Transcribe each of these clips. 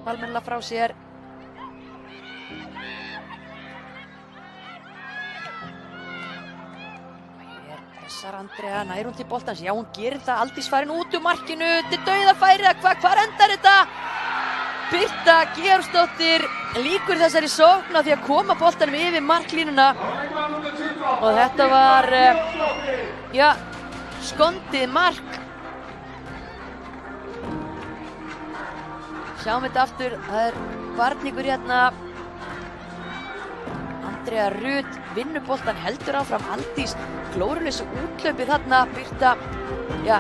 almennilega frá sér. Hér pressar Andrea, nær hún til boltans. Já, hún gerir það. Aldís farin út úr markinu. Til dauðafæri, hvar endar þetta? Birta Georgsdóttir lýkur þessari sókn á því að koma boltanum yfir marklínuna. Og þetta var, já, skondið mark. Sjáum þetta aftur, það varningur hérna. Andrea Rut vinnur boltan, heldur áfram. Aldís glóruleysa úthlaupið þarna. Birta, já,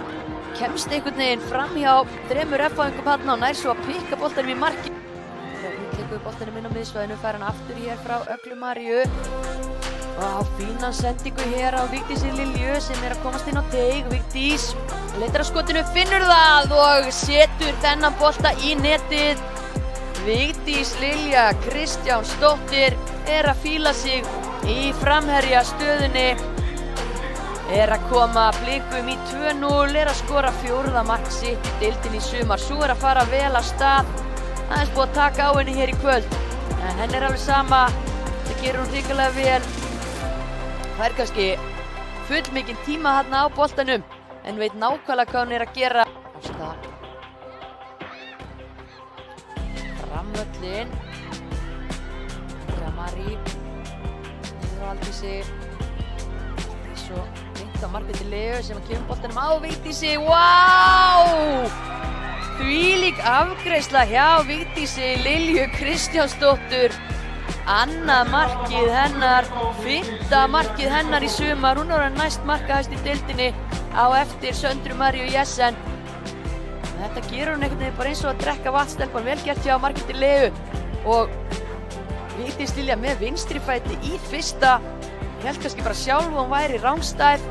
kemst einhvern veginn fram hjá 3 F-fáingum þarna og nær svo að pikka boltanum í marki. Útleikur boltanum inn á miðsvæðinu, fær hann aftur hér frá Öglu Maríu. Og fínan sendingu hér á Vigdísi Lilju sem að komast inn á teig. Vigdís leitar að skotinu, finnur það og setur þennan bolta í netið. Vigdís Lilja Kristjánsdóttir að fíla sig í framherja stöðunni. Að koma Blikum í 2-0, að skora 4. mark sitt í deildinni í sumar. Svo að fara vel af stað. Aðeins búið að taka á henni hér í kvöld. En henni alveg sama, það gerur hún hrikalega vel. Það kannski fullmikinn tíma þarna á boltanum, en veit nákvæmlega hvað hún að gera. Framvöllin. Marí. Niður á Aldísi. Svo beint á Margréti Leu sem að kemur boltanum á Vigdísi. Vá! Þvílík afgreiðsla hjá Vigdísi Lilju Kristjánsdóttur. Annað markið hennar, 5. markið hennar í sumar. Hún er næst markahæst í deildinni á eftir Söndru Maríu Jessen. Þetta gerur hún einhvern veginn bara eins og að drekka vatnstelpan. Vel gert hjá Margréti Leu. Og Vigdís Lilja með vinstri fæti í fyrsta. Ég held kannski bara sjálf að hún væri rangstæð.